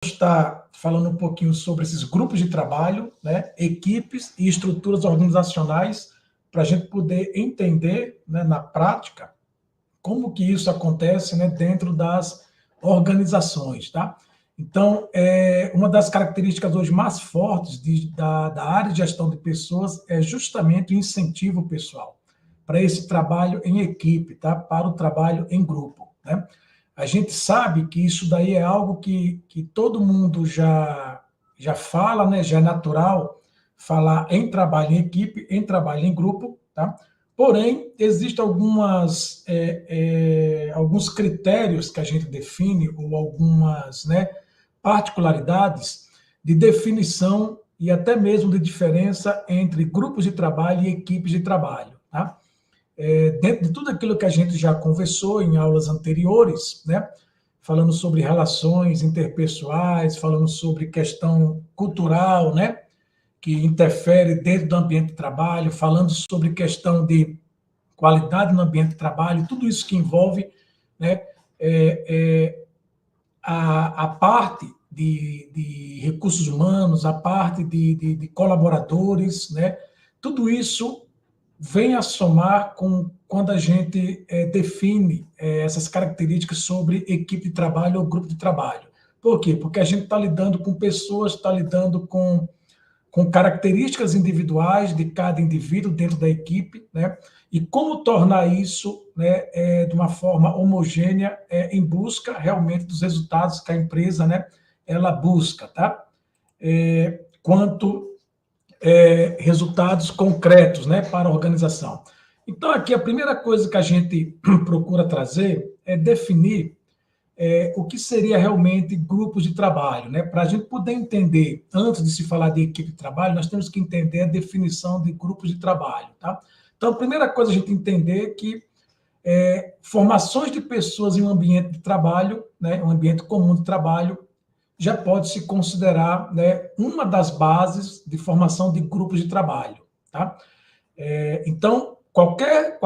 estar falando um pouquinho sobre esses grupos de trabalho, né, equipes e estruturas organizacionais, para a gente poder entender, né, na prática, como que isso acontece, né, dentro das organizações, tá? Então, uma das características hoje mais fortes da área de gestão de pessoas é justamente o incentivo pessoal para esse trabalho em equipe, tá? Para o trabalho em grupo, né? A gente sabe que isso daí é algo que todo mundo já fala, né? Já é natural falar em trabalho em equipe, em trabalho em grupo, tá? Porém, existem alguns critérios que a gente define, ou algumas, né, particularidades de definição e até mesmo de diferença entre grupos de trabalho e equipes de trabalho. Tá? Dentro de tudo aquilo que a gente já conversou em aulas anteriores, né, falando sobre relações interpessoais, falando sobre questão cultural, né, que interfere dentro do ambiente de trabalho, falando sobre questão de qualidade no ambiente de trabalho, tudo isso que envolve, né, a parte de recursos humanos, a parte de colaboradores, né, tudo isso vem a somar quando a gente define essas características sobre equipe de trabalho ou grupo de trabalho. Por quê? Porque a gente está lidando com pessoas, está lidando com características individuais de cada indivíduo dentro da equipe, né? E como tornar isso, né, de uma forma homogênea, em busca realmente dos resultados que a empresa, né, ela busca, tá? Quanto resultados concretos, né, para a organização. Então, aqui a primeira coisa que a gente procura trazer é definir o que seria realmente grupos de trabalho, né? Para a gente poder entender, antes de se falar de equipe de trabalho, nós temos que entender a definição de grupos de trabalho, tá? Então, a primeira coisa a gente entender é que formações de pessoas em um ambiente de trabalho, né, um ambiente comum de trabalho, já pode se considerar, né, uma das bases de formação de grupos de trabalho, tá? Então, qualquer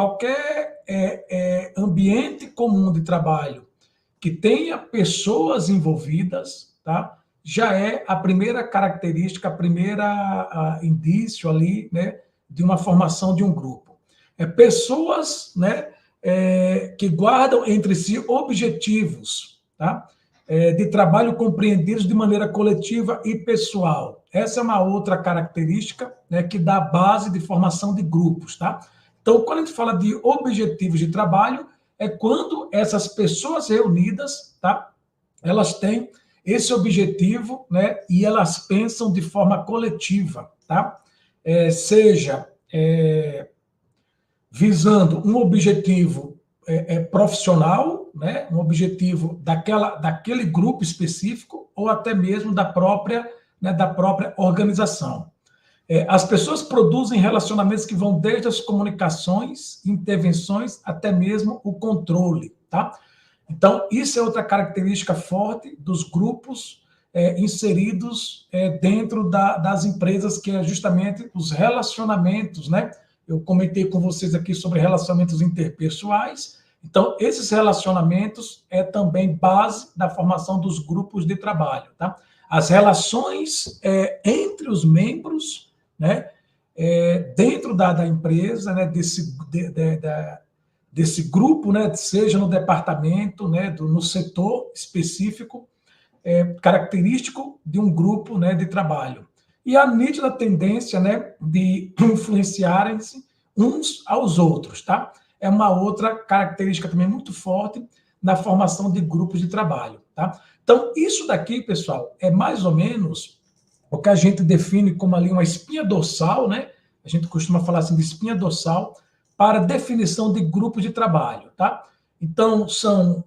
ambiente comum de trabalho que tenha pessoas envolvidas, tá? Já é a primeira característica, a primeira indício ali, né, de uma formação de um grupo. Pessoas, né, que guardam entre si objetivos, tá? De trabalho compreendidos de maneira coletiva e pessoal. Essa é uma outra característica, né, que dá base de formação de grupos, tá? Então, quando a gente fala de objetivos de trabalho, é quando essas pessoas reunidas, tá? Elas têm esse objetivo, né? E elas pensam de forma coletiva, tá? Seja visando um objetivo profissional, né? Um objetivo daquele grupo específico, ou até mesmo da própria organização. As pessoas produzem relacionamentos que vão desde as comunicações, intervenções, até mesmo o controle, tá? Então, isso é outra característica forte dos grupos inseridos dentro das empresas, que é justamente os relacionamentos, né? Eu comentei com vocês aqui sobre relacionamentos interpessoais. Então, esses relacionamentos é também base da formação dos grupos de trabalho, tá? As relações entre os membros, né, dentro da empresa, né, desse grupo, né, seja no departamento, né, no setor específico, característico de um grupo, né, de trabalho. E a nítida tendência, né, de influenciarem-se uns aos outros, tá? É uma outra característica também muito forte na formação de grupos de trabalho, tá? Então, isso daqui, pessoal, é mais ou menos o que a gente define como ali uma espinha dorsal, né? A gente costuma falar assim de espinha dorsal para definição de grupos de trabalho, tá? Então, são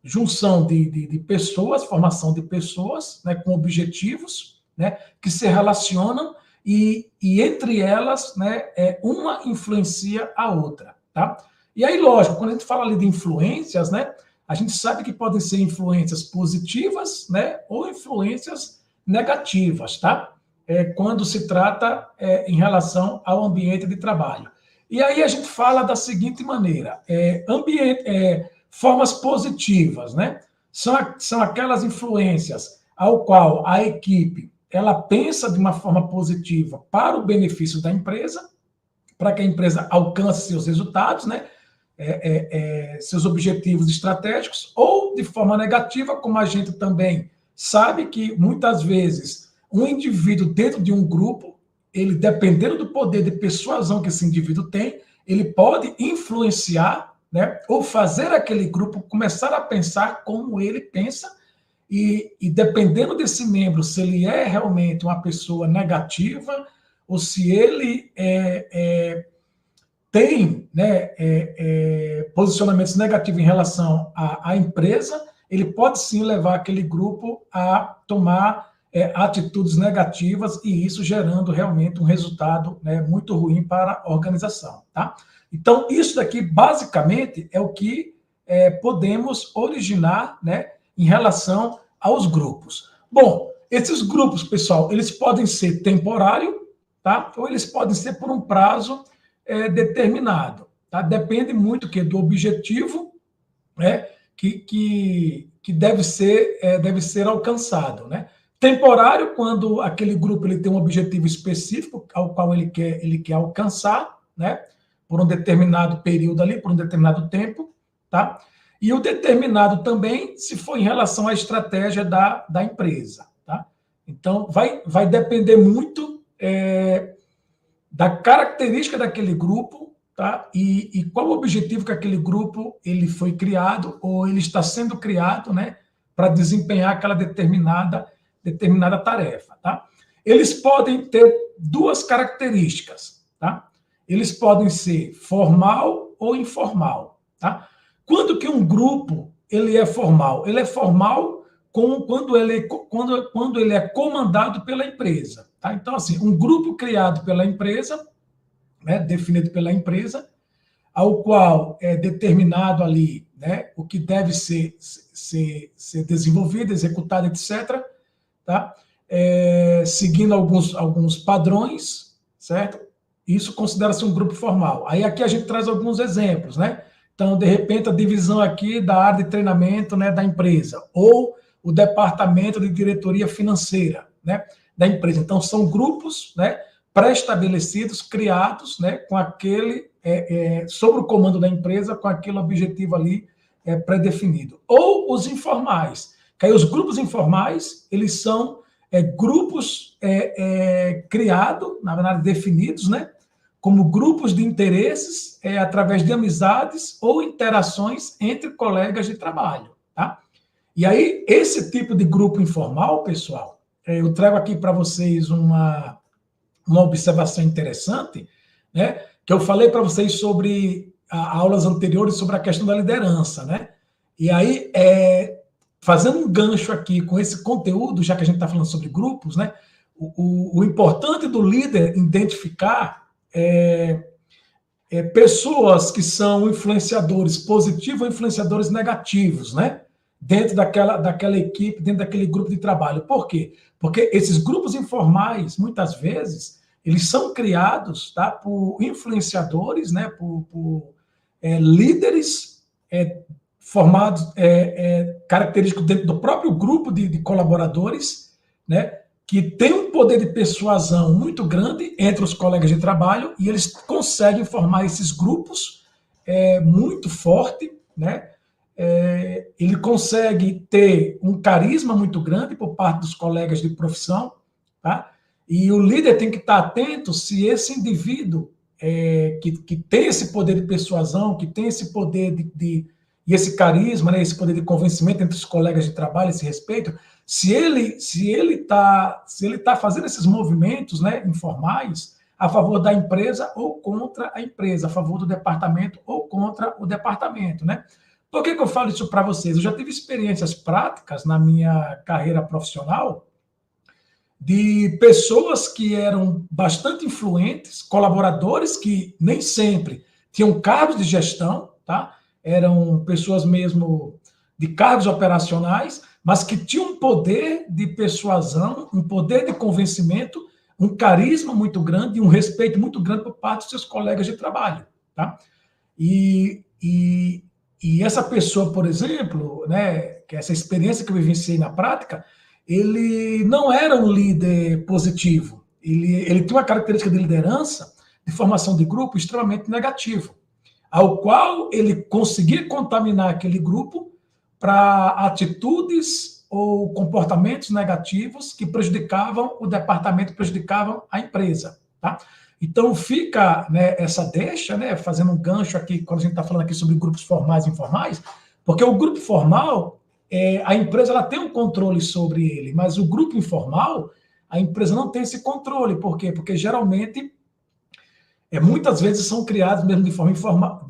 junção de pessoas, formação de pessoas, né, com objetivos, né, que se relacionam e entre elas, né, uma influencia a outra, tá? E aí, lógico, quando a gente fala ali de influências, né, a gente sabe que podem ser influências positivas, né, ou influências negativas, tá? Quando se trata em relação ao ambiente de trabalho. E aí a gente fala da seguinte maneira: formas positivas, né? são aquelas influências ao qual a equipe ela pensa de uma forma positiva para o benefício da empresa, para que a empresa alcance seus resultados, né? Seus objetivos estratégicos, ou de forma negativa, como a gente também sabe que muitas vezes um indivíduo dentro de um grupo, ele, dependendo do poder de persuasão que esse indivíduo tem, ele pode influenciar, né, ou fazer aquele grupo começar a pensar como ele pensa, e dependendo desse membro, se ele é realmente uma pessoa negativa, ou se ele tem, né, posicionamentos negativos em relação à empresa, ele pode sim levar aquele grupo a tomar atitudes negativas, e isso gerando realmente um resultado, né, muito ruim para a organização. Tá? Então, isso daqui, basicamente, é o que podemos originar, né, em relação aos grupos. Bom, esses grupos, pessoal, eles podem ser temporários, tá? Ou eles podem ser por um prazo determinado. Tá? Depende muito do objetivo, né, que deve ser alcançado. Né? Temporário, quando aquele grupo ele tem um objetivo específico ao qual ele quer alcançar, né, por um determinado período ali, por um determinado tempo, tá? E o determinado também, se for em relação à estratégia da empresa. Tá? Então, vai depender muito da característica daquele grupo, tá? E qual o objetivo que aquele grupo ele foi criado, ou ele está sendo criado, né, para desempenhar aquela determinada tarefa. Tá? Eles podem ter duas características. Tá? Eles podem ser formal ou informal. Tá? Quando que um grupo ele é formal? Ele é formal quando ele é comandado pela empresa. Tá? Então, assim, um grupo criado pela empresa, né, definido pela empresa, ao qual é determinado ali, né, o que deve ser desenvolvido, executado, etc., tá? Seguindo alguns padrões, certo? Isso considera-se um grupo formal. Aí aqui a gente traz alguns exemplos, né? Então, de repente, a divisão aqui da área de treinamento, né, da empresa, ou o departamento de diretoria financeira, né, da empresa. Então, são grupos, né, pré-estabelecidos, criados, né, com aquele, sob o comando da empresa, com aquele objetivo ali pré-definido. Ou os informais, que aí os grupos informais, eles são grupos criados, na verdade, definidos, né, como grupos de interesses, através de amizades ou interações entre colegas de trabalho. Tá? E aí, esse tipo de grupo informal, pessoal, eu trago aqui para vocês uma observação interessante, né, que eu falei para vocês sobre aulas anteriores sobre a questão da liderança. Né? E aí, fazendo um gancho aqui com esse conteúdo, já que a gente está falando sobre grupos, né, o importante do líder identificar pessoas que são influenciadores positivos ou influenciadores negativos, né? Dentro daquela equipe, dentro daquele grupo de trabalho. Por quê? Porque esses grupos informais, muitas vezes, eles são criados, tá, por influenciadores, né, por líderes formados, característicos dentro do próprio grupo de colaboradores, né, que tem um poder de persuasão muito grande entre os colegas de trabalho, e eles conseguem formar esses grupos muito forte, né? Ele consegue ter um carisma muito grande por parte dos colegas de profissão, tá? E o líder tem que estar atento se esse indivíduo que tem esse poder de persuasão, que tem esse poder e esse carisma, né, esse poder de convencimento entre os colegas de trabalho, esse respeito, se ele tá fazendo esses movimentos, né, informais a favor da empresa ou contra a empresa, a favor do departamento ou contra o departamento, né? Por que eu falo isso para vocês? Eu já tive experiências práticas na minha carreira profissional de pessoas que eram bastante influentes, colaboradores que nem sempre tinham cargos de gestão, tá? Eram pessoas mesmo de cargos operacionais, mas que tinham um poder de persuasão, um poder de convencimento, um carisma muito grande e um respeito muito grande por parte dos seus colegas de trabalho. Tá? E E essa pessoa, por exemplo, né, que essa experiência que eu vivenciei na prática, ele não era um líder positivo. Ele tinha uma característica de liderança, de formação de grupo, extremamente negativo, ao qual ele conseguia contaminar aquele grupo para atitudes ou comportamentos negativos que prejudicavam o departamento, prejudicavam a empresa, tá? Então fica, né, essa deixa, né, fazendo um gancho aqui, quando a gente está falando aqui sobre grupos formais e informais, porque o grupo formal, a empresa ela tem um controle sobre ele, mas o grupo informal, a empresa não tem esse controle. Por quê? Porque geralmente, muitas vezes são criados mesmo de forma informal,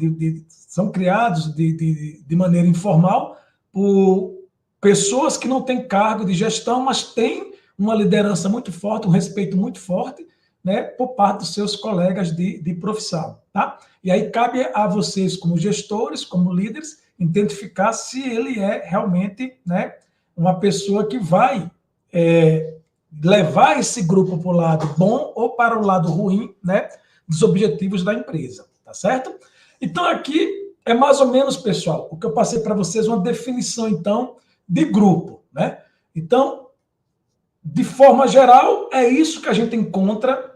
são criados de maneira informal por pessoas que não têm cargo de gestão, mas têm uma liderança muito forte, um respeito muito forte, né, por parte dos seus colegas de profissão, tá? E aí cabe a vocês, como gestores, como líderes, identificar se ele é realmente, né, uma pessoa que vai levar esse grupo para o lado bom ou para o lado ruim, né, dos objetivos da empresa, tá certo? Então aqui é mais ou menos, pessoal, o que eu passei para vocês, uma definição, então, de grupo, né? Então, de forma geral, é isso que a gente encontra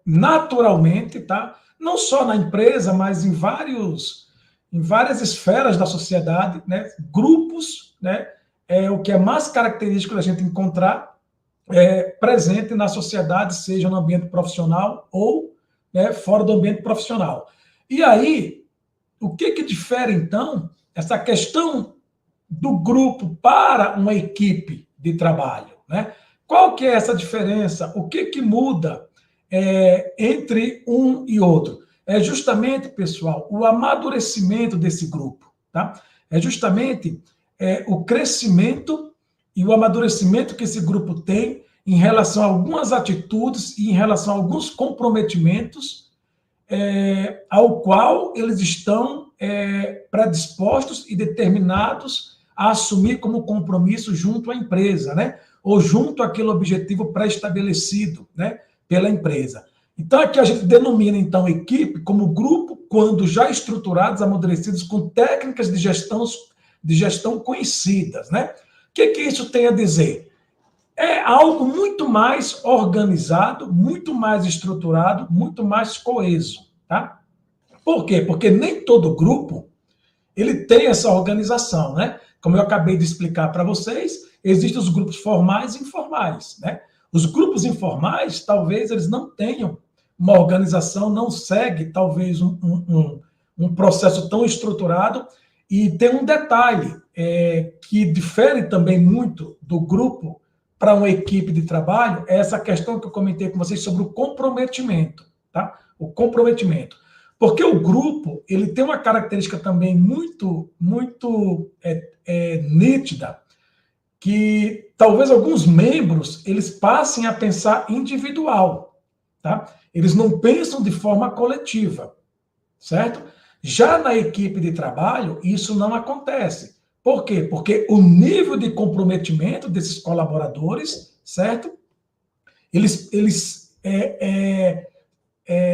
naturalmente, tá? Não só na empresa, mas em várias esferas da sociedade, né? Grupos, né? É o que é mais característico da gente encontrar presente na sociedade, seja no ambiente profissional ou, né, fora do ambiente profissional. E aí, o que difere, então, essa questão do grupo para uma equipe de trabalho, né? Qual que é essa diferença? O que muda entre um e outro? É justamente, pessoal, o amadurecimento desse grupo, tá? É justamente o crescimento e o amadurecimento que esse grupo tem em relação a algumas atitudes e em relação a alguns comprometimentos ao qual eles estão predispostos e determinados a assumir como compromisso junto à empresa, né? Ou junto àquele objetivo pré-estabelecido, né, pela empresa. Então, aqui a gente denomina, então, equipe como grupo quando já estruturados, amadurecidos, com técnicas de gestão conhecidas, né? O que isso tem a dizer? É algo muito mais organizado, muito mais estruturado, muito mais coeso, tá? Por quê? Porque nem todo grupo ele tem essa organização, né? Como eu acabei de explicar para vocês, existem os grupos formais e informais, né? Os grupos informais, talvez eles não tenham uma organização, não segue talvez um processo tão estruturado, e tem um detalhe que difere também muito do grupo para uma equipe de trabalho, é essa questão que eu comentei com vocês sobre o comprometimento, tá? O comprometimento. Porque o grupo ele tem uma característica também muito nítida, que talvez alguns membros eles passem a pensar individual, tá? Eles não pensam de forma coletiva, certo? Já na equipe de trabalho, isso não acontece. Por quê? Porque o nível de comprometimento desses colaboradores, certo?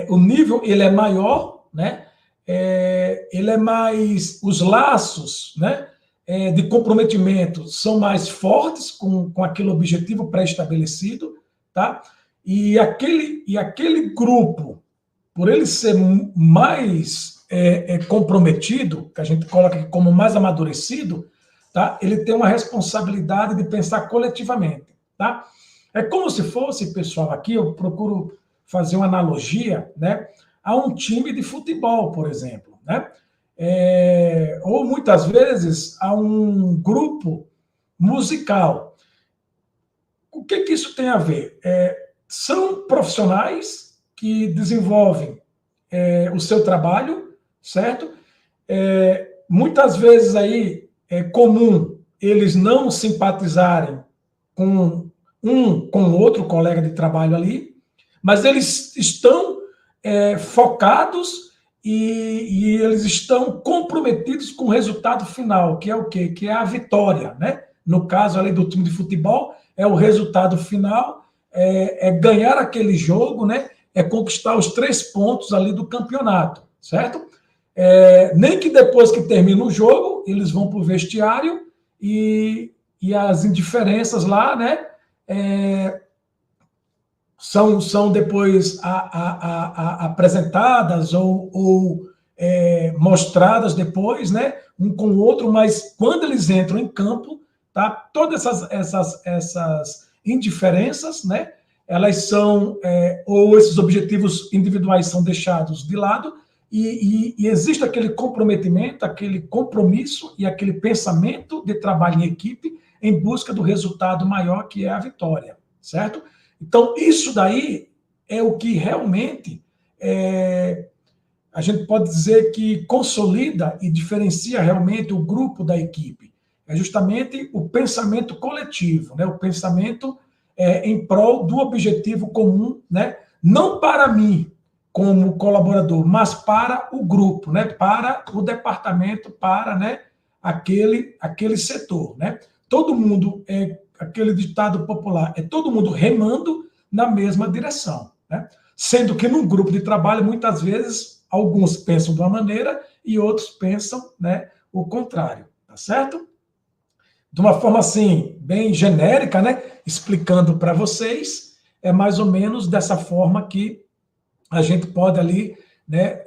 O nível ele é maior, né? Ele é mais, os laços, né, de comprometimento são mais fortes com aquele objetivo pré-estabelecido, tá? E aquele grupo, por ele ser mais comprometido, que a gente coloca aqui como mais amadurecido, tá? Ele tem uma responsabilidade de pensar coletivamente, tá? É como se fosse, pessoal, aqui eu procuro fazer uma analogia, né, a um time de futebol, por exemplo, né? Ou muitas vezes a um grupo musical. O que isso tem a ver? São profissionais que desenvolvem o seu trabalho, certo? Muitas vezes aí é comum eles não simpatizarem com com outro colega de trabalho ali, mas eles estão focados e eles estão comprometidos com o resultado final, que é o quê? Que é a vitória, né? No caso ali do time de futebol, é o resultado final, ganhar aquele jogo, né? É conquistar os 3 pontos ali do campeonato, certo? Nem que depois que termina o jogo, eles vão para o vestiário e as indiferenças lá, né, são depois apresentadas ou mostradas depois, né, um com o outro, mas quando eles entram em campo, tá, todas essas indiferenças, né, elas são, ou esses objetivos individuais são deixados de lado, e existe aquele comprometimento, aquele compromisso e aquele pensamento de trabalho em equipe em busca do resultado maior, que é a vitória, certo? Então, isso daí é o que realmente a gente pode dizer que consolida e diferencia realmente o grupo da equipe. É justamente o pensamento coletivo, né? O pensamento em prol do objetivo comum, né? Não para mim, como colaborador, mas para o grupo, né? Para o departamento, para, né, aquele setor, né? Todo mundo, aquele ditado popular, todo mundo remando na mesma direção, né? Sendo que num grupo de trabalho, muitas vezes, alguns pensam de uma maneira e outros pensam, né, o contrário, tá certo? De uma forma assim, bem genérica, né, explicando para vocês, é mais ou menos dessa forma que a gente pode ali, né,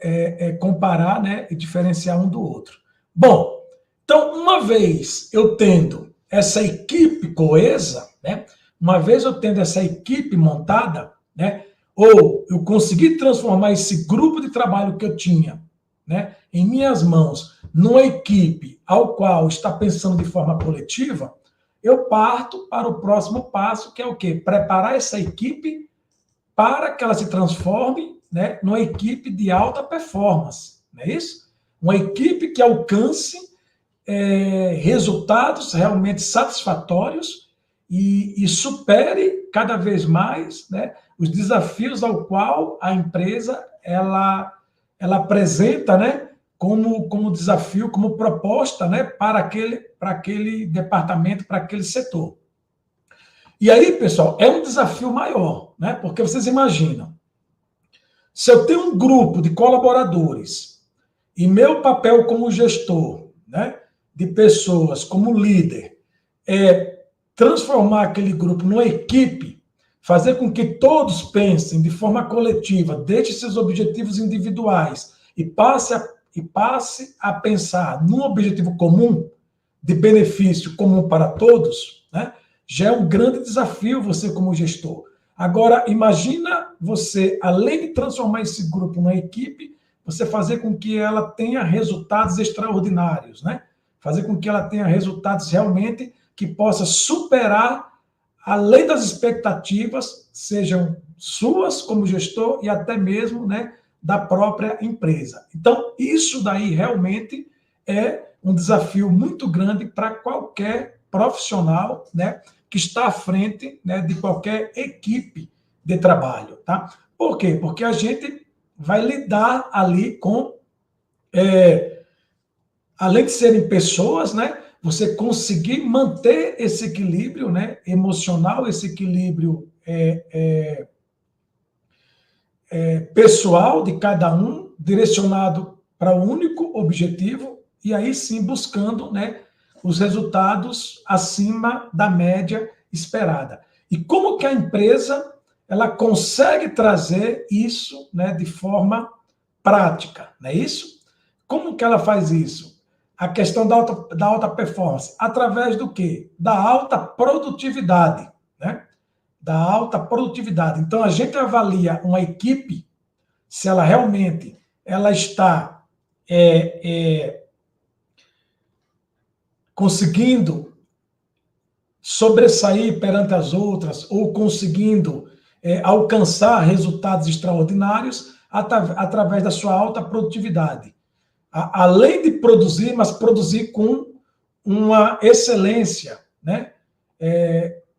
comparar, né, e diferenciar um do outro. Bom, então, uma vez eu tendo essa equipe coesa, né, uma vez eu tendo essa equipe montada, né, ou eu consegui transformar esse grupo de trabalho que eu tinha, né, em minhas mãos, numa equipe ao qual está pensando de forma coletiva, eu parto para o próximo passo, que é o quê? Preparar essa equipe para que ela se transforme, né, numa equipe de alta performance, não é isso? Uma equipe que alcance resultados realmente satisfatórios e supere cada vez mais, né, os desafios ao qual a empresa ela apresenta, né, como desafio, como proposta, né, para aquele departamento, para aquele setor. E aí, pessoal, é um desafio maior, né? Porque vocês imaginam, se eu tenho um grupo de colaboradores e meu papel como gestor, né, de pessoas, como líder, é transformar aquele grupo numa equipe, fazer com que todos pensem de forma coletiva, deixe seus objetivos individuais e passe a pensar num objetivo comum, de benefício comum para todos, né? Já é um grande desafio você como gestor. Agora, imagina você, além de transformar esse grupo numa equipe, você fazer com que ela tenha resultados extraordinários, né? Fazer com que ela tenha resultados realmente que possa superar, além das expectativas, sejam suas como gestor e até mesmo, né, da própria empresa. Então, isso daí realmente é um desafio muito grande para qualquer profissional, né, que está à frente, né, de qualquer equipe de trabalho, tá? Por quê? Porque a gente vai lidar ali com, além de serem pessoas, né, você conseguir manter esse equilíbrio, né, emocional, esse equilíbrio pessoal de cada um, direcionado para o único objetivo, e aí sim buscando, né, os resultados acima da média esperada. E como que a empresa ela consegue trazer isso, né, de forma prática, não é isso? Como que ela faz isso? A questão da alta performance, através do quê? Da alta produtividade, né? Da alta produtividade. Então, a gente avalia uma equipe, se ela realmente ela está conseguindo sobressair perante as outras ou conseguindo alcançar resultados extraordinários através da sua alta produtividade. Além de produzir, mas produzir com uma excelência, né,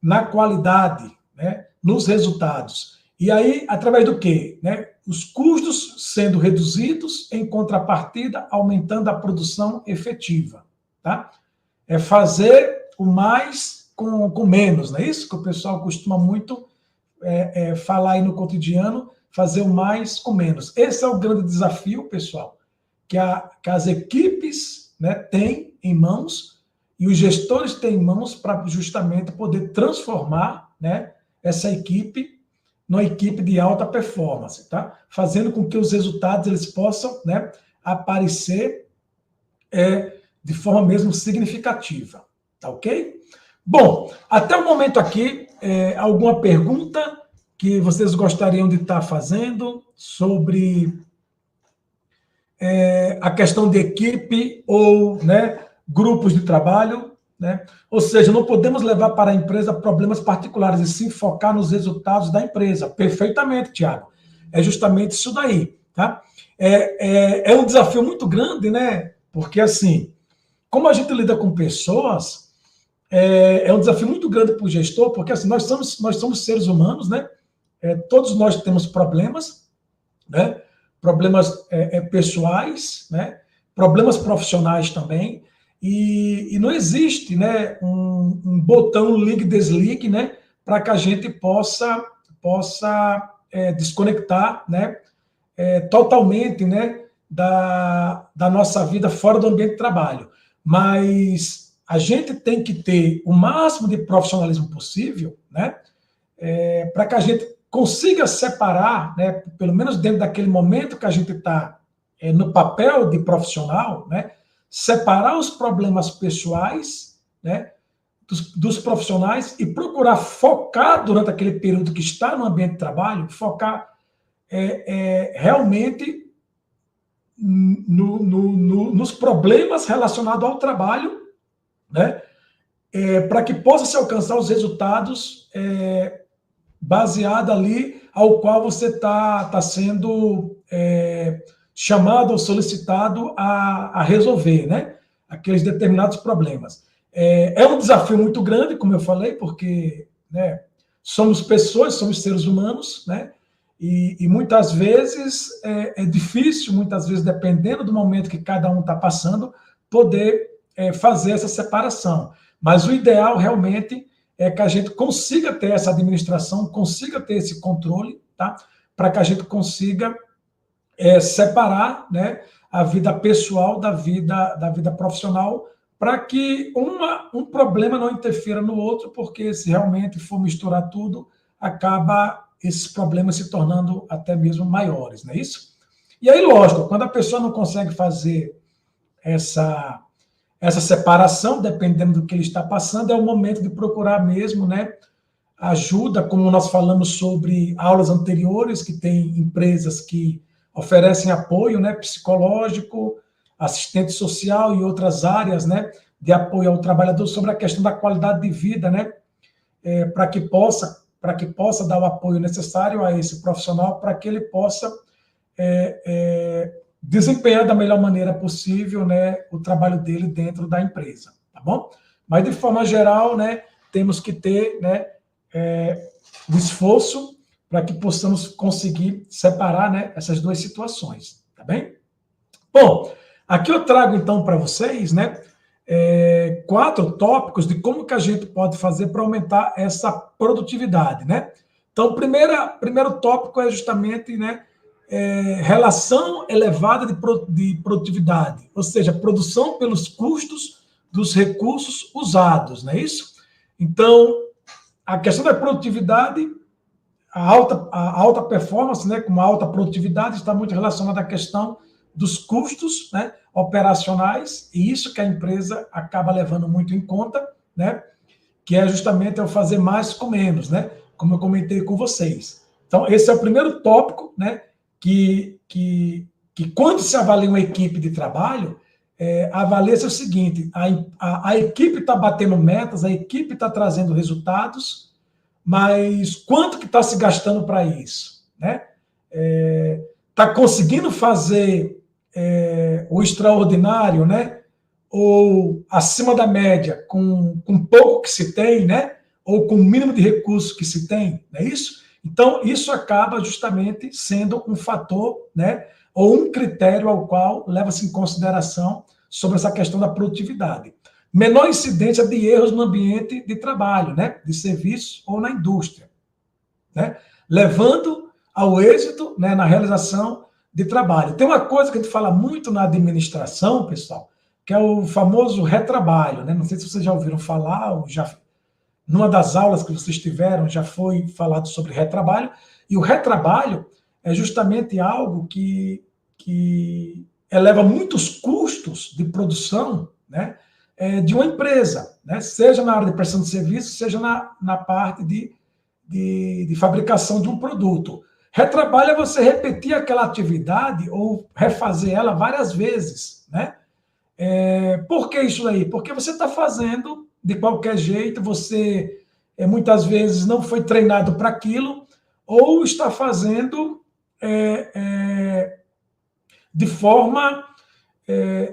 na qualidade, né, nos resultados. E aí, através do quê? Né? Os custos sendo reduzidos, em contrapartida, aumentando a produção efetiva. Tá? É fazer o mais com menos, não é isso? Que o pessoal costuma muito falar aí no cotidiano, fazer o mais com menos. Esse é o grande desafio, pessoal, que as equipes, né, têm em mãos e os gestores têm em mãos para justamente poder transformar, né, essa equipe numa equipe de alta performance, tá? Fazendo com que os resultados eles possam, né, aparecer de forma mesmo significativa, tá ok? Bom, até o momento aqui, alguma pergunta que vocês gostariam de estar fazendo sobre a questão de equipe ou, né, grupos de trabalho, né? Ou seja, não podemos levar para a empresa problemas particulares e sim focar nos resultados da empresa. Perfeitamente, Tiago. É justamente isso daí, tá? É um desafio muito grande, né? Porque, assim, como a gente lida com pessoas, é um desafio muito grande para o gestor, porque, assim, nós somos seres humanos, né? Todos nós temos problemas, né? Problemas pessoais, né? Problemas profissionais também, e não existe, né, um botão ligue-desligue, né, para que a gente possa desconectar, né, totalmente, né, da nossa vida fora do ambiente de trabalho. Mas a gente tem que ter o máximo de profissionalismo possível, né, para que a gente consiga separar, né, pelo menos dentro daquele momento que a gente está no papel de profissional, né, separar os problemas pessoais, né, dos profissionais e procurar focar durante aquele período que está no ambiente de trabalho, focar realmente nos problemas relacionados ao trabalho, né, para que possa se alcançar os resultados baseado ali ao qual você está sendo chamado ou solicitado a resolver, né, aqueles determinados problemas. É um desafio muito grande, como eu falei, porque, né, somos pessoas, somos seres humanos, né, e muitas vezes é difícil, muitas vezes, dependendo do momento que cada um está passando, poder fazer essa separação. Mas o ideal realmente é que a gente consiga ter essa administração, consiga ter esse controle, tá? Para que a gente consiga separar, né, a vida pessoal da vida profissional, para que um problema não interfira no outro, porque se realmente for misturar tudo, acaba esses problemas se tornando até mesmo maiores, não é isso? E aí, lógico, quando a pessoa não consegue fazer essa separação, dependendo do que ele está passando, é o momento de procurar mesmo, né, ajuda, como nós falamos sobre aulas anteriores, que tem empresas que oferecem apoio, né, psicológico, assistente social e outras áreas, né, de apoio ao trabalhador sobre a questão da qualidade de vida, né, para que possa dar o apoio necessário a esse profissional, para que ele possa desempenhar da melhor maneira possível, né, o trabalho dele dentro da empresa, tá bom? Mas, de forma geral, né, temos que ter, né, o esforço para que possamos conseguir separar, né, essas duas situações, tá bem? Bom, aqui eu trago, então, para vocês, né, 4 tópicos de como que a gente pode fazer para aumentar essa produtividade, né? Então, primeiro tópico é justamente, né, relação elevada de produtividade, ou seja, produção pelos custos dos recursos usados, não é isso? Então, a questão da produtividade, a alta performance, né, com uma alta produtividade, está muito relacionada à questão dos custos, né, operacionais, e isso que a empresa acaba levando muito em conta, né, que é justamente eu fazer mais com menos, né, como eu comentei com vocês. Então, esse é o primeiro tópico, né, que quando se avalia uma equipe de trabalho, avalia-se o seguinte: a equipe está batendo metas, a equipe está trazendo resultados, mas quanto que está se gastando para isso, né? Está conseguindo fazer o extraordinário, né? Ou acima da média, com pouco que se tem, né? Ou com o mínimo de recursos que se tem, não é isso? Então, isso acaba justamente sendo um fator, né? Ou um critério ao qual leva-se em consideração sobre essa questão da produtividade. Menor incidência de erros no ambiente de trabalho, né? De serviço ou na indústria, né? Levando ao êxito, né, na realização de trabalho. Tem uma coisa que a gente fala muito na administração, pessoal, que é o famoso retrabalho, né? Não sei se vocês já ouviram falar, ou já numa das aulas que vocês tiveram já foi falado sobre retrabalho, e o retrabalho é justamente algo que eleva muitos custos de produção, né, de uma empresa, né, seja na área de prestação de serviço, seja na parte de fabricação de um produto. Retrabalho é você repetir aquela atividade ou refazer ela várias vezes, né? Por que isso aí? Porque você está fazendo de qualquer jeito, você muitas vezes não foi treinado para aquilo, ou está fazendo de forma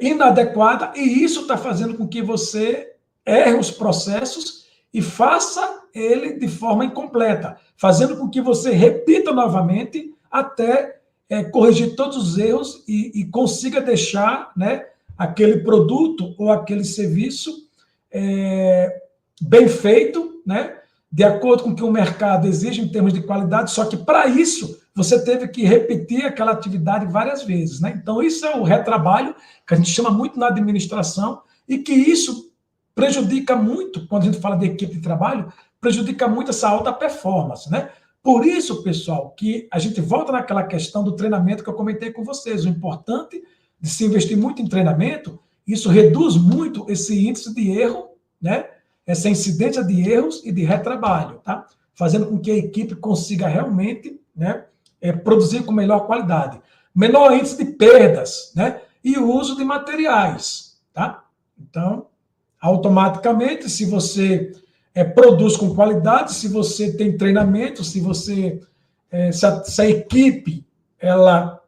inadequada, e isso está fazendo com que você erre os processos e faça ele de forma incompleta, fazendo com que você repita novamente até corrigir todos os erros e consiga deixar, né, aquele produto ou aquele serviço bem feito, né, de acordo com o que o mercado exige em termos de qualidade, só que para isso você teve que repetir aquela atividade várias vezes, né? Então isso é o retrabalho, que a gente chama muito na administração, e que isso prejudica muito, quando a gente fala de equipe de trabalho, prejudica muito essa alta performance, né? Por isso, pessoal, que a gente volta naquela questão do treinamento que eu comentei com vocês. O importante de se investir muito em treinamento, isso reduz muito esse índice de erro, né? Essa incidência de erros e de retrabalho, tá? Fazendo com que a equipe consiga realmente, né, produzir com melhor qualidade. Menor índice de perdas, né? E o uso de materiais, tá? Então, automaticamente, se você produz com qualidade, se você tem treinamento, se você se a equipe ela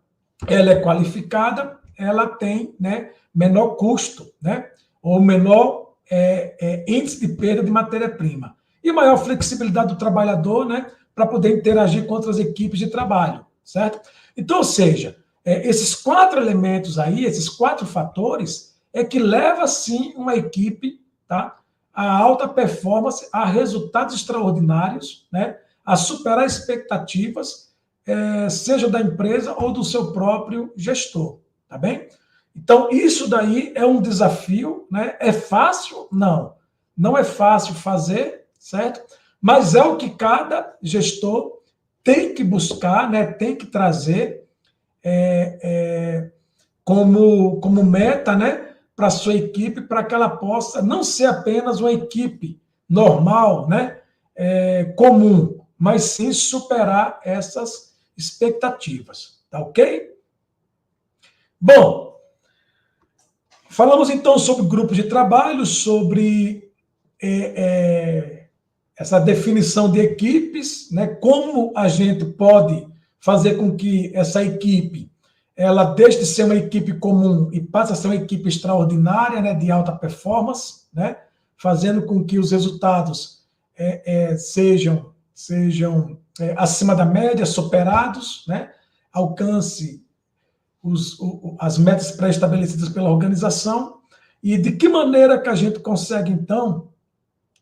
é qualificada, ela tem, né, menor custo, né, ou menor índice de perda de matéria-prima. E maior flexibilidade do trabalhador, né, para poder interagir com outras equipes de trabalho, certo? Então, ou seja, esses 4 elementos aí, esses 4 fatores, que leva, sim, uma equipe, tá, a alta performance, a resultados extraordinários, né, a superar expectativas, seja da empresa ou do seu próprio gestor, tá bem? Então, isso daí é um desafio, né? É fácil? Não. Não é fácil fazer, certo? Mas é o que cada gestor tem que buscar, né? Tem que trazer como meta, né? Para a sua equipe, para que ela possa não ser apenas uma equipe normal, né? Comum, mas sim superar essas expectativas, tá ok? Bom, falamos então sobre grupos de trabalho, sobre essa definição de equipes, né? Como a gente pode fazer com que essa equipe ela deixe de ser uma equipe comum e passe a ser uma equipe extraordinária, né? De alta performance, né? Fazendo com que os resultados sejam acima da média, superados, né? Alcance as metas pré-estabelecidas pela organização, e de que maneira que a gente consegue, então,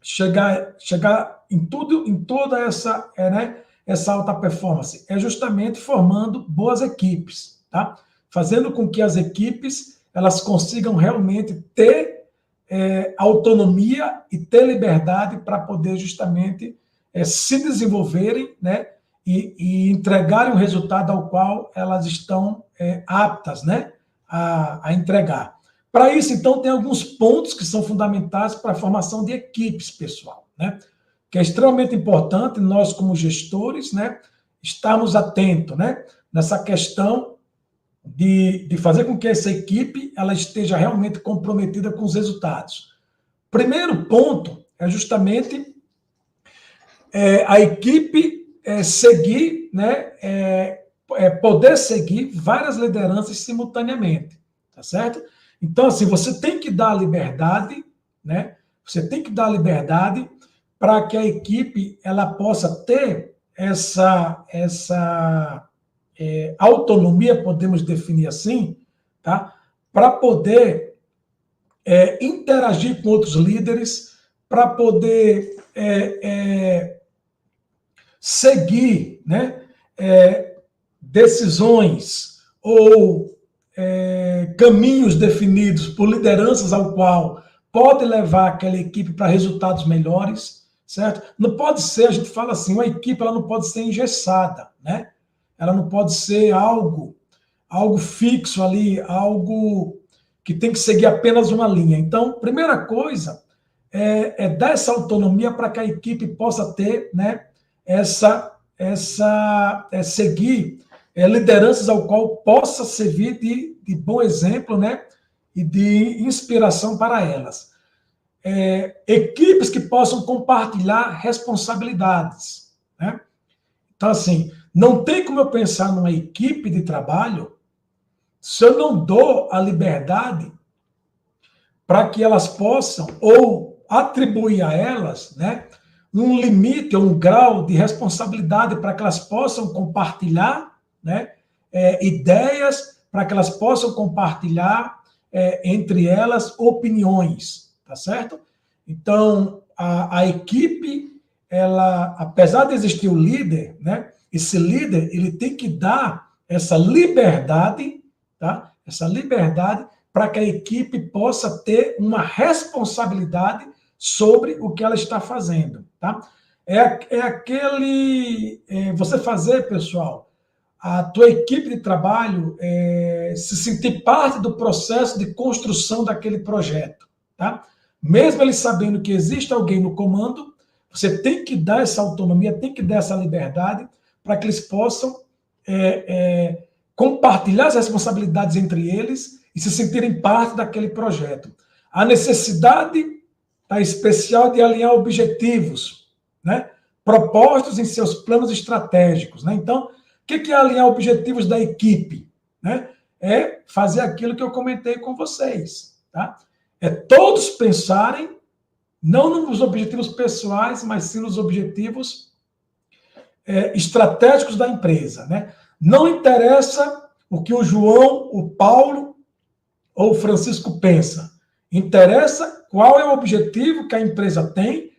chegar em toda essa, né, essa alta performance? É justamente formando boas equipes, tá? Fazendo com que as equipes elas consigam realmente ter autonomia e ter liberdade para poder justamente se desenvolverem, né? E entregarem o resultado ao qual elas estão aptas, né, a entregar. Para isso, então, tem alguns pontos que são fundamentais para a formação de equipes, pessoal, né, que é extremamente importante nós, como gestores, né, estarmos atentos, né, nessa questão de fazer com que essa equipe ela esteja realmente comprometida com os resultados. Primeiro ponto é justamente a equipe seguir, né, poder seguir várias lideranças simultaneamente, tá certo? Então, assim, você tem que dar liberdade, né? Você tem que dar liberdade para que a equipe ela possa ter essa autonomia, podemos definir assim, tá? Para poder interagir com outros líderes, para poder seguir, né, decisões ou caminhos definidos por lideranças ao qual pode levar aquela equipe para resultados melhores, certo? Não pode ser, a gente fala assim, uma equipe ela não pode ser engessada, né? Ela não pode ser algo fixo ali, algo que tem que seguir apenas uma linha. Então, primeira coisa é dar essa autonomia para que a equipe possa ter, né, seguir lideranças ao qual possa servir de bom exemplo, né, e de inspiração para elas. Equipes que possam compartilhar responsabilidades, né? Então, assim, não tem como eu pensar numa equipe de trabalho se eu não dou a liberdade para que elas possam, ou atribuir a elas, né, um limite ou um grau de responsabilidade para que elas possam compartilhar, né, ideias, para que elas possam compartilhar entre elas opiniões, tá certo? Então, a equipe, ela, apesar de existir o líder, né, esse líder, ele tem que dar essa liberdade, tá? Essa liberdade para que a equipe possa ter uma responsabilidade sobre o que ela está fazendo, tá? Você fazer, pessoal, a tua equipe de trabalho se sentir parte do processo de construção daquele projeto, tá? Mesmo eles sabendo que existe alguém no comando, você tem que dar essa autonomia, tem que dar essa liberdade para que eles possam compartilhar as responsabilidades entre eles e se sentirem parte daquele projeto. A necessidade especial de alinhar objetivos, né, propostos em seus planos estratégicos, né? Então, o que é alinhar objetivos da equipe? Né? É fazer aquilo que eu comentei com vocês, tá? É todos pensarem não nos objetivos pessoais, mas sim nos objetivos estratégicos da empresa, né? Não interessa o que o João, o Paulo ou o Francisco pensa. Interessa qual é o objetivo que a empresa tem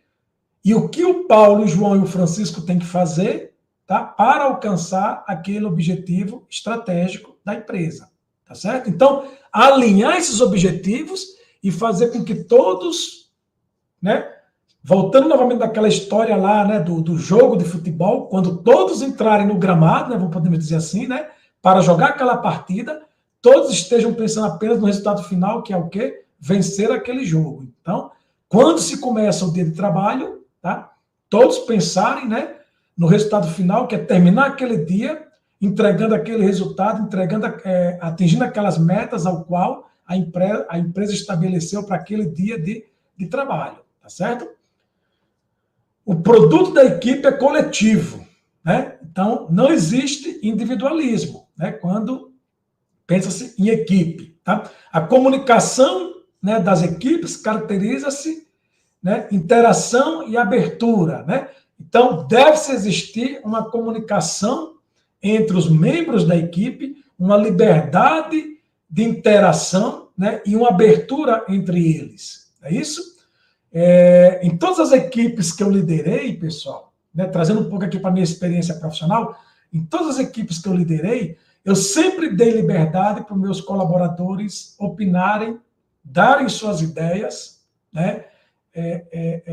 e o que o Paulo, o João e o Francisco têm que fazer, tá, para alcançar aquele objetivo estratégico da empresa. Tá certo? Então, alinhar esses objetivos e fazer com que todos, né, voltando novamente daquela história lá, né, do jogo de futebol, quando todos entrarem no gramado, né, podemos dizer assim, né, para jogar aquela partida, todos estejam pensando apenas no resultado final, que é o quê? Vencer aquele jogo. Então, quando se começa o dia de trabalho, tá, todos pensarem, né, no resultado final, que é terminar aquele dia, entregando aquele resultado, atingindo aquelas metas ao qual a empresa estabeleceu para aquele dia de trabalho, tá certo? O produto da equipe é coletivo, né? Então, não existe individualismo, né, quando pensa-se em equipe, tá? A comunicação, né, das equipes caracteriza-se, né, interação e abertura, né? Então, deve-se existir uma comunicação entre os membros da equipe, uma liberdade de interação, né, e uma abertura entre eles. É isso? Em todas as equipes que eu liderei, pessoal, né, trazendo um pouco aqui para a minha experiência profissional, em todas as equipes que eu liderei, eu sempre dei liberdade para os meus colaboradores opinarem, darem suas ideias, né,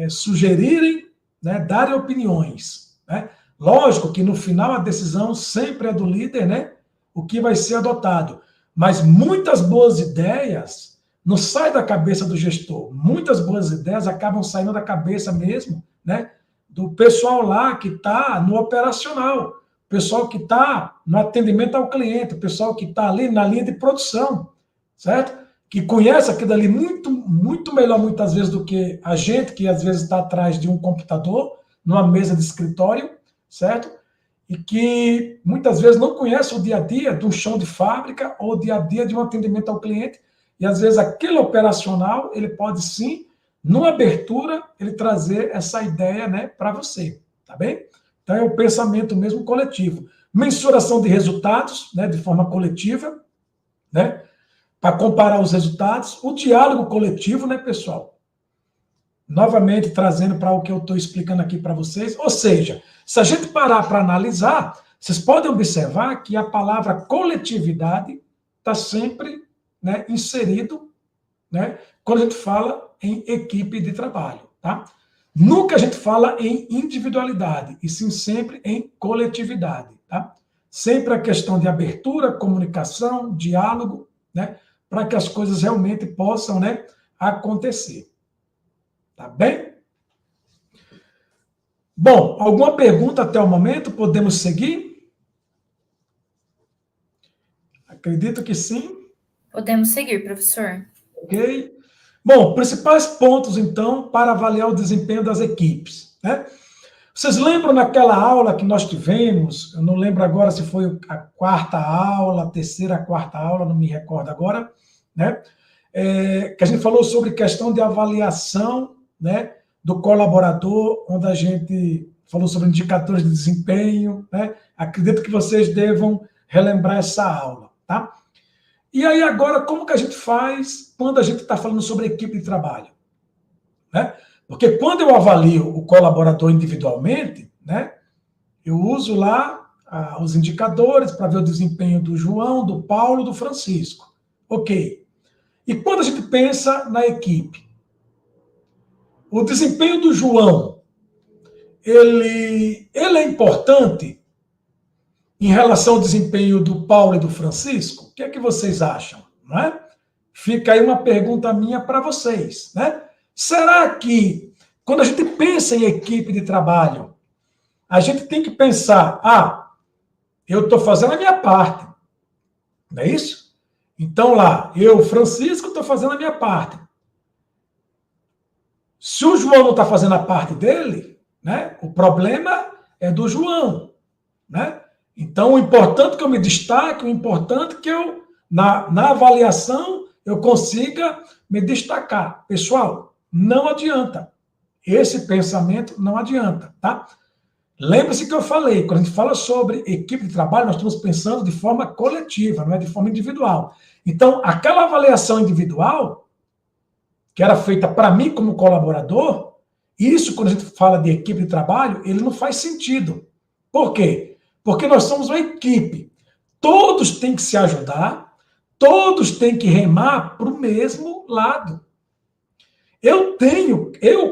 sugerirem, né, darem opiniões, né? Lógico que no final a decisão sempre é do líder, né? O que vai ser adotado. Mas muitas boas ideias não saem da cabeça do gestor. Muitas boas ideias acabam saindo da cabeça mesmo, né, do pessoal lá que está no operacional, o pessoal que está no atendimento ao cliente, o pessoal que está ali na linha de produção, certo? Que conhece aquilo ali muito, muito melhor, muitas vezes, do que a gente, que às vezes está atrás de um computador, numa mesa de escritório, certo? E que muitas vezes não conhece o dia a dia de um chão de fábrica ou o dia a dia de um atendimento ao cliente, e às vezes aquele operacional, ele pode sim, numa abertura, ele trazer essa ideia, né, para você, tá bem? Então é o pensamento mesmo coletivo. Mensuração de resultados, né, de forma coletiva, né, para comparar os resultados. O diálogo coletivo, né, pessoal? Novamente, trazendo para o que eu estou explicando aqui para vocês. Ou seja, se a gente parar para analisar, Vocês podem observar que a palavra coletividade está sempre, né, inserido, né, quando a gente fala em equipe de trabalho, tá? Nunca a gente fala em individualidade, e sim sempre em coletividade, tá? Sempre a questão de abertura, comunicação, diálogo, né, para que as coisas realmente possam, né, acontecer. Tá bem? Bom, alguma pergunta até o momento? Podemos seguir? Acredito que sim. Podemos seguir, professor. Ok. Bom, principais pontos, então, para avaliar o desempenho das equipes, né? Vocês lembram naquela aula que nós tivemos? Eu não lembro agora se foi a quarta aula, a terceira, a quarta aula, não me recordo agora, né? Que a gente falou sobre questão de avaliação, né, do colaborador, onde a gente falou sobre indicadores de desempenho, né? Acredito que vocês devam relembrar essa aula, tá? E aí agora, como que a gente faz quando a gente está falando sobre equipe de trabalho? Né? Porque quando eu avalio o colaborador individualmente, né, eu uso lá os indicadores para ver o desempenho do João, do Paulo, do Francisco. Ok. E quando a gente pensa na equipe, o desempenho do João, ele é importante em relação ao desempenho do Paulo e do Francisco? O que é que vocês acham? Não é? Fica aí uma pergunta minha para vocês, né? Será que, quando a gente pensa em equipe de trabalho, a gente tem que pensar, eu estou fazendo a minha parte, não é isso? Então lá, eu, Francisco, estou fazendo a minha parte. Se o João não está fazendo a parte dele, né, o problema é do João, né? Então, o importante é que eu me destaque, o importante é que eu, na avaliação, eu consiga me destacar. Pessoal, não adianta. Esse pensamento não adianta, tá? Lembre-se que eu falei, quando a gente fala sobre equipe de trabalho, nós estamos pensando de forma coletiva, não é de forma individual. Então, aquela avaliação individual, que era feita para mim como colaborador, isso, quando a gente fala de equipe de trabalho, ele não faz sentido. Por quê? Porque nós somos uma equipe. Todos têm que se ajudar, todos têm que remar para o mesmo lado. Eu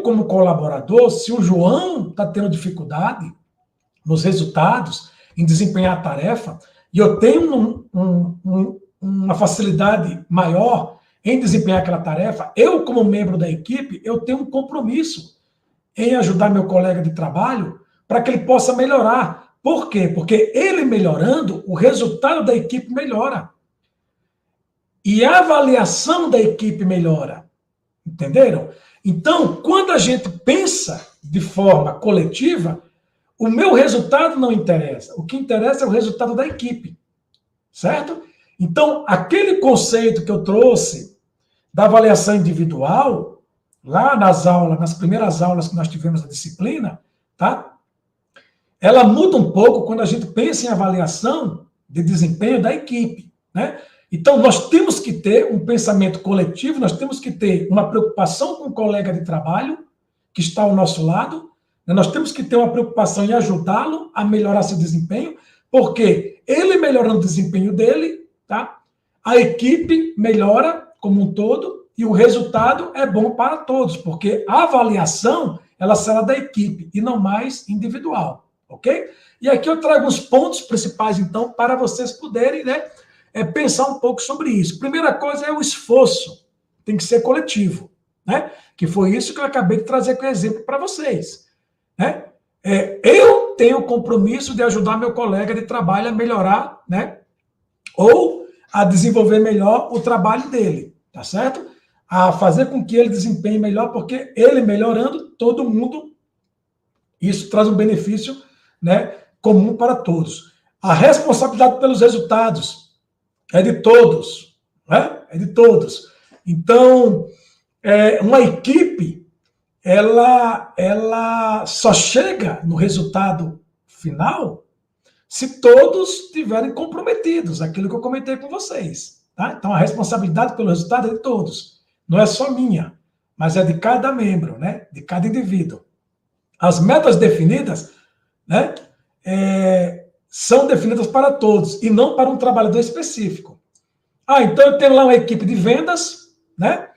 como colaborador, se o João está tendo dificuldade nos resultados, em desempenhar a tarefa, e eu tenho uma facilidade maior em desempenhar aquela tarefa, eu, como membro da equipe, eu tenho um compromisso em ajudar meu colega de trabalho para que ele possa melhorar. Por quê? Porque ele melhorando, o resultado da equipe melhora. E a avaliação da equipe melhora. Entenderam? Então, quando a gente pensa de forma coletiva, o meu resultado não interessa. O que interessa é o resultado da equipe. Certo? Então, aquele conceito que eu trouxe da avaliação individual, lá nas aulas, nas primeiras aulas que nós tivemos da disciplina, tá? Ela muda um pouco quando a gente pensa em avaliação de desempenho da equipe, né? Então, nós temos que ter um pensamento coletivo, nós temos que ter uma preocupação com o colega de trabalho que está ao nosso lado, né? Nós temos que ter uma preocupação em ajudá-lo a melhorar seu desempenho, porque ele melhorando o desempenho dele, tá? A equipe melhora como um todo e o resultado é bom para todos, porque a avaliação ela será da equipe e não mais individual, ok? E aqui eu trago os pontos principais, então, para vocês poderem, né, pensar um pouco sobre isso. Primeira coisa é o esforço, tem que ser coletivo, né? Que foi isso que eu acabei de trazer como exemplo para vocês, né? Eu tenho o compromisso de ajudar meu colega de trabalho a melhorar, né? Ou a desenvolver melhor o trabalho dele, tá certo? A fazer com que ele desempenhe melhor, porque ele melhorando, todo mundo, isso traz um benefício, né, comum para todos. A responsabilidade pelos resultados é de todos, né? É de todos. Então, uma equipe, ela só chega no resultado final se todos estiverem comprometidos, aquilo que eu comentei com vocês. Tá? Então, a responsabilidade pelo resultado é de todos. Não é só minha, mas é de cada membro, né? De cada indivíduo. As metas definidas, né? são definidas para todos e não para um trabalhador específico. Então eu tenho lá uma equipe de vendas, né?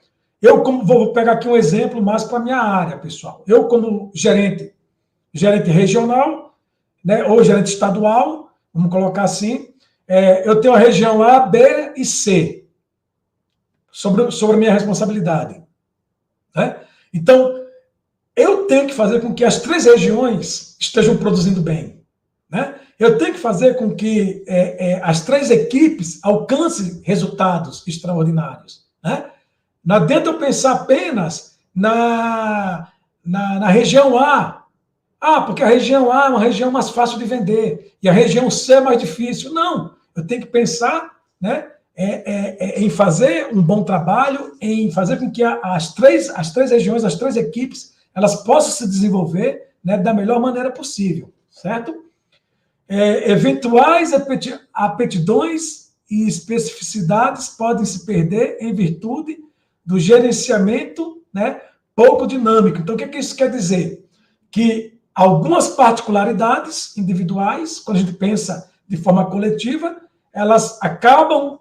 Vou pegar aqui um exemplo mais para a minha área, pessoal. Eu, como gerente regional, né, ou gerente estadual, vamos colocar assim, eu tenho a região A, B e C sobre a minha responsabilidade. Né? Então, eu tenho que fazer com que as 3 regiões estejam produzindo bem. Né? Eu tenho que fazer com que as 3 equipes alcancem resultados extraordinários. Né? Não adianta eu pensar apenas na região A. Porque a região A é uma região mais fácil de vender e a região C é mais difícil. Não, eu tenho que pensar, né, em fazer um bom trabalho, em fazer com que as três regiões, as 3 equipes, elas possam se desenvolver, né, da melhor maneira possível, certo? Eventuais aptidões e especificidades podem se perder em virtude do gerenciamento, né, pouco dinâmico. Então, o que isso quer dizer? Que algumas particularidades individuais, quando a gente pensa de forma coletiva, elas acabam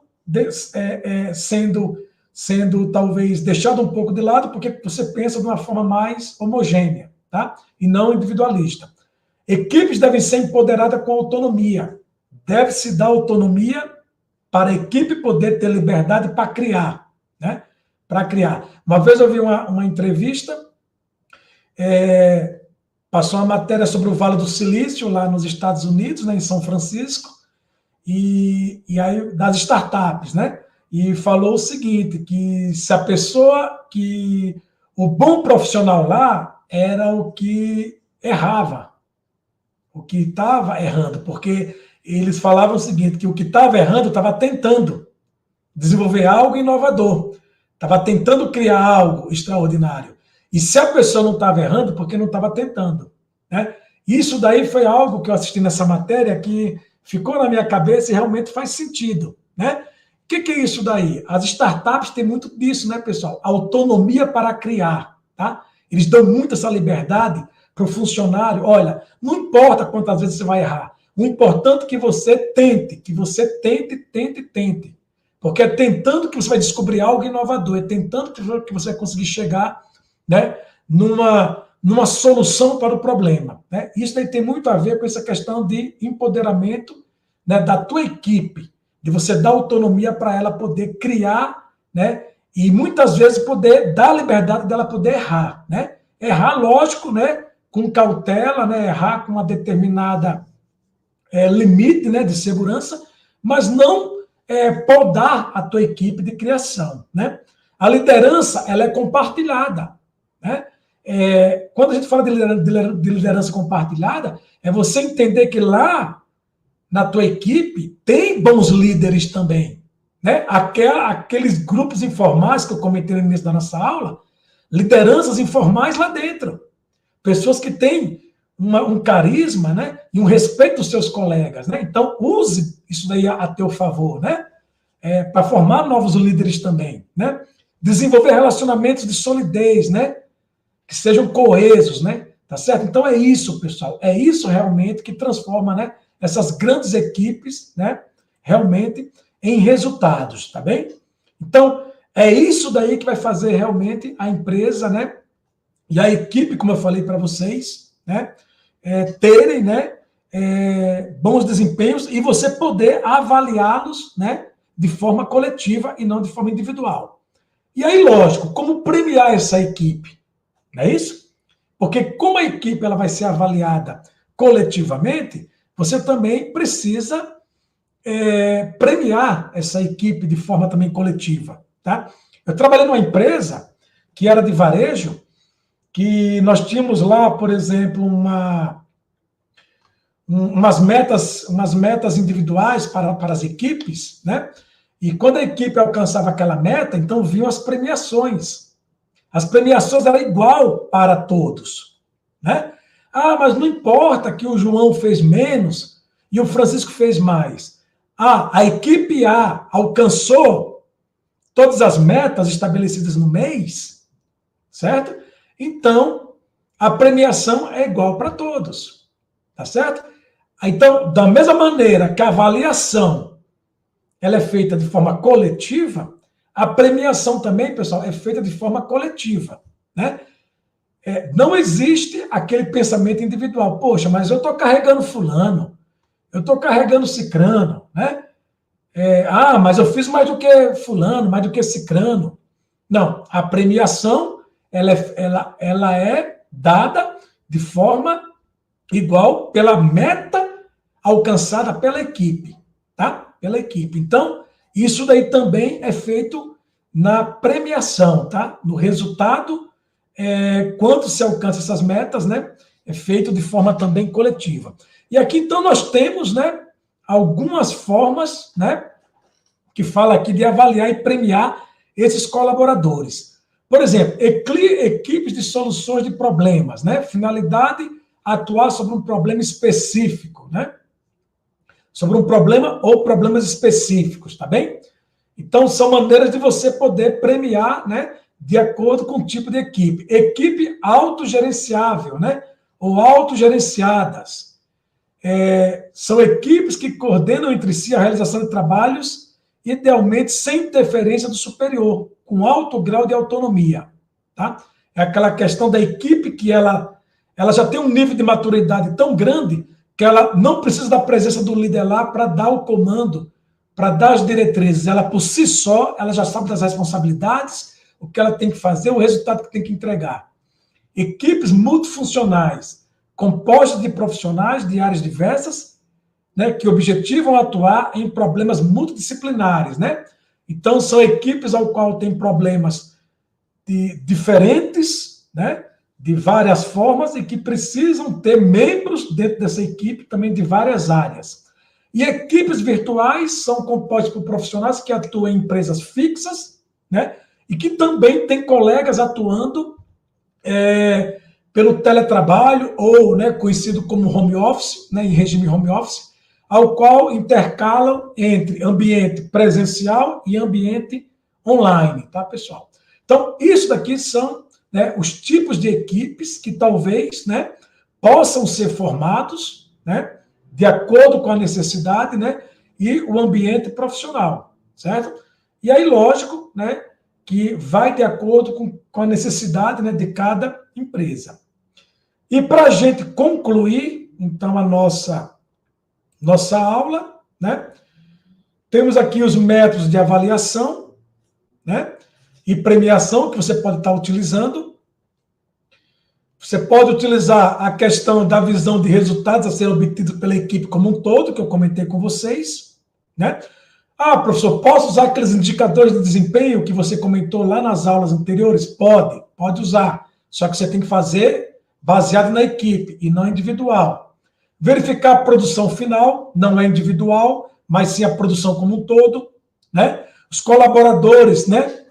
sendo talvez deixadas um pouco de lado, porque você pensa de uma forma mais homogênea, tá? E não individualista. Equipes devem ser empoderadas com autonomia. Deve-se dar autonomia para a equipe poder ter liberdade para criar, né? Para criar. Uma vez eu vi uma entrevista, passou uma matéria sobre o Vale do Silício, lá nos Estados Unidos, né, em São Francisco, e aí das startups, né? E falou o seguinte, que se a pessoa, que o bom profissional lá era o que errava, o que estava errando, porque eles falavam o seguinte, que o que estava errando estava tentando desenvolver algo inovador, estava tentando criar algo extraordinário. E se a pessoa não estava errando, porque não estava tentando. Né? Isso daí foi algo que eu assisti nessa matéria que ficou na minha cabeça e realmente faz sentido. Né? O que é isso daí? As startups têm muito disso, né, pessoal? Autonomia para criar. Tá? Eles dão muito essa liberdade para o funcionário. Olha, não importa quantas vezes você vai errar. O importante é que você tente, tente. Porque é tentando que você vai descobrir algo inovador, é tentando que você vai conseguir chegar, né, numa solução para o problema. Né? Isso daí tem muito a ver com essa questão de empoderamento, né, da tua equipe, de você dar autonomia para ela poder criar, né, e muitas vezes poder dar a liberdade dela poder errar. Né? Errar, lógico, né, com cautela, né, errar com uma determinada limite, né, de segurança, mas não podar a tua equipe de criação. Né? A liderança, ela é compartilhada. Né? Quando a gente fala de liderança compartilhada, é você entender que lá na tua equipe tem bons líderes também. Né? Aqueles grupos informais que eu comentei no início da nossa aula, lideranças informais lá dentro. Pessoas que têm um carisma, né? E um respeito dos seus colegas. Né? Então, use isso daí a teu favor, né? Para formar novos líderes também. Né? Desenvolver relacionamentos de solidez, né? Que sejam coesos, né? Tá certo? Então é isso, pessoal. É isso realmente que transforma, né, essas grandes equipes, né, realmente em resultados, tá bem? Então, é isso daí que vai fazer realmente a empresa, né, e a equipe, como eu falei para vocês, né, terem, né, bons desempenhos e você poder avaliá-los, né, de forma coletiva e não de forma individual. E aí, lógico, como premiar essa equipe? Não é isso? Porque como a equipe ela vai ser avaliada coletivamente, você também precisa premiar essa equipe de forma também coletiva. Tá? Eu trabalhei numa empresa que era de varejo, que nós tínhamos lá, por exemplo, umas metas individuais para as equipes, né? E quando a equipe alcançava aquela meta, então vinham as premiações. As premiações eram igual para todos. Né? Mas não importa que o João fez menos e o Francisco fez mais. A equipe A alcançou todas as metas estabelecidas no mês, certo? Então, a premiação é igual para todos. Tá certo? Então, da mesma maneira que a avaliação ela é feita de forma coletiva, a premiação também, pessoal, é feita de forma coletiva, né? Não existe aquele pensamento individual. Poxa, mas eu estou carregando fulano, eu estou carregando cicrano, né? Mas eu fiz mais do que fulano, mais do que cicrano. Não, a premiação ela é dada de forma igual pela meta alcançada pela equipe, tá? Pela equipe. Então, isso daí também é feito na premiação, tá? No resultado, quando se alcança essas metas, né? É feito de forma também coletiva. E aqui, então, nós temos, né? Algumas formas, né? Que fala aqui de avaliar e premiar esses colaboradores. Por exemplo, equipes de soluções de problemas, né? Finalidade, atuar sobre um problema específico, né? Sobre um problema ou problemas específicos, tá bem? Então, são maneiras de você poder premiar, né? De acordo com o tipo de equipe. Equipe autogerenciável, né? Ou autogerenciadas. São equipes que coordenam entre si a realização de trabalhos, idealmente sem interferência do superior, com alto grau de autonomia, tá? É aquela questão da equipe que ela já tem um nível de maturidade tão grande que ela não precisa da presença do líder lá para dar o comando, para dar as diretrizes. Ela, por si só, ela já sabe das responsabilidades, o que ela tem que fazer, o resultado que tem que entregar. Equipes multifuncionais, compostas de profissionais de áreas diversas, né, que objetivam atuar em problemas multidisciplinares, né? Então, são equipes ao qual tem problemas diferentes, né, de várias formas, e que precisam ter membros dentro dessa equipe também de várias áreas. E equipes virtuais são compostas por profissionais que atuam em empresas fixas, né, e que também têm colegas atuando pelo teletrabalho, ou, né, conhecido como home office, né, em regime home office, ao qual intercalam entre ambiente presencial e ambiente online, tá, pessoal? Então, isso daqui são, né, os tipos de equipes que talvez, né, possam ser formados, né, de acordo com a necessidade, né, e o ambiente profissional, certo? E aí, lógico, né, que vai de acordo com a necessidade, né, de cada empresa. E para a gente concluir, então, a nossa aula, né? Temos aqui os métodos de avaliação, né? E premiação que você pode estar utilizando. Você pode utilizar a questão da visão de resultados a ser obtidos pela equipe como um todo, que eu comentei com vocês, né? Professor, posso usar aqueles indicadores de desempenho que você comentou lá nas aulas anteriores? Pode usar. Só que você tem que fazer baseado na equipe e não individual. Verificar a produção final, não é individual, mas sim a produção como um todo, né? Os colaboradores, né,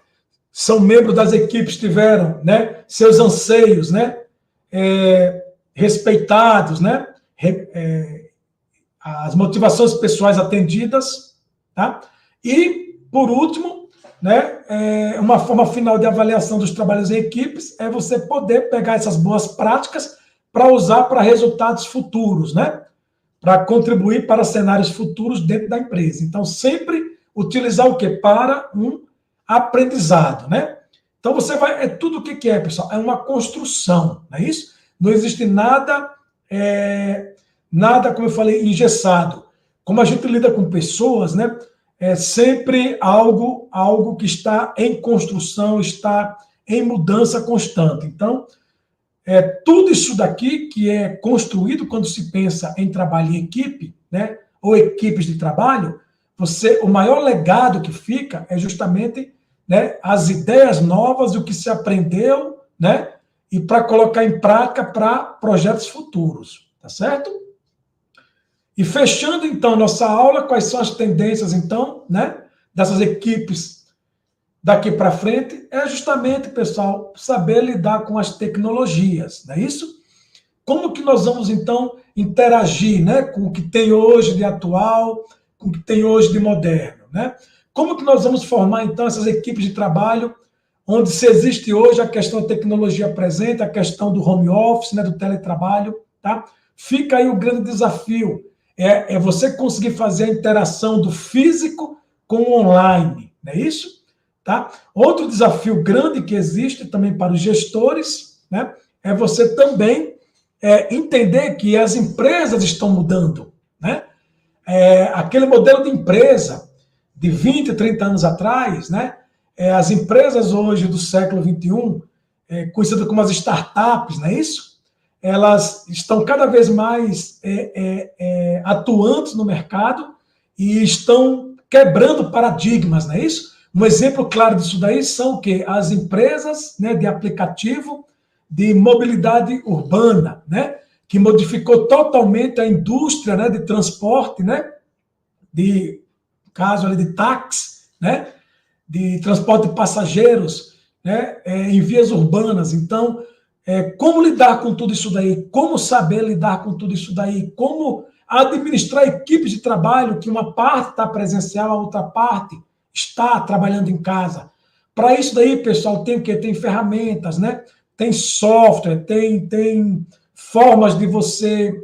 são membros das equipes, tiveram, né, seus anseios, né, respeitados, né, as motivações pessoais atendidas, tá? E, por último, né, uma forma final de avaliação dos trabalhos em equipes é você poder pegar essas boas práticas para usar para resultados futuros, né? Para contribuir para cenários futuros dentro da empresa. Então, sempre utilizar o quê? Para um aprendizado, né? Então, você vai... tudo o que é, pessoal? É uma construção, não é isso? Não existe nada, como eu falei, engessado. Como a gente lida com pessoas, né? É sempre algo que está em construção, está em mudança constante. Então, tudo isso daqui que é construído quando se pensa em trabalho em equipe, né, ou equipes de trabalho, o maior legado que fica é justamente, né, as ideias novas, o que se aprendeu, né, e para colocar em prática para projetos futuros, tá certo? E fechando, então, nossa aula, quais são as tendências, então, né, dessas equipes daqui para frente, é justamente, pessoal, saber lidar com as tecnologias, não é isso? Como que nós vamos, então, interagir, né, com o que tem hoje de atual, com o que tem hoje de moderno, né? Como que nós vamos formar, então, essas equipes de trabalho, onde se existe hoje a questão da tecnologia presente, a questão do home office, né, do teletrabalho, tá? Fica aí o grande desafio, é você conseguir fazer a interação do físico com o online, não é isso? Tá? Outro desafio grande que existe também para os gestores, né, é você também entender que as empresas estão mudando, né? Aquele modelo de empresa de 20, 30 anos atrás, né? As empresas hoje do século XXI, conhecidas como as startups, não é isso? Elas estão cada vez mais atuantes no mercado e estão quebrando paradigmas, não é isso? Um exemplo claro disso daí são o quê? As empresas, né, de aplicativo de mobilidade urbana, né, que modificou totalmente a indústria, né, de transporte, né, de caso ali de táxi, né, de transporte de passageiros, né, em vias urbanas. Então, como lidar com tudo isso daí? Como saber lidar com tudo isso daí? Como administrar equipes de trabalho que uma parte está presencial, a outra parte está trabalhando em casa? Para isso daí, pessoal, tem o quê? Tem ferramentas, né? Tem software, tem formas de você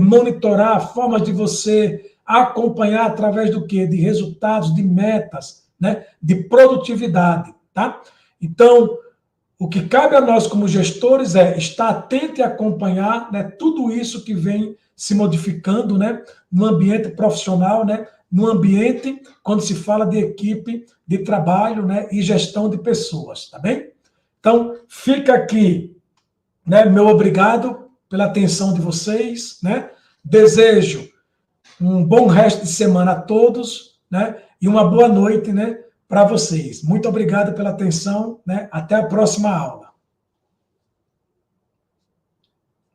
monitorar, formas de você acompanhar através do quê? De resultados, de metas, né? De produtividade, tá? Então, o que cabe a nós como gestores é estar atento e acompanhar, né, tudo isso que vem se modificando, né, no ambiente profissional, né, no ambiente quando se fala de equipe de trabalho, né, e gestão de pessoas, tá bem? Então, fica aqui, né, meu obrigado pela atenção de vocês, né? Desejo um bom resto de semana a todos, né? E uma boa noite, né, para vocês. Muito obrigado pela atenção, né? Até a próxima aula.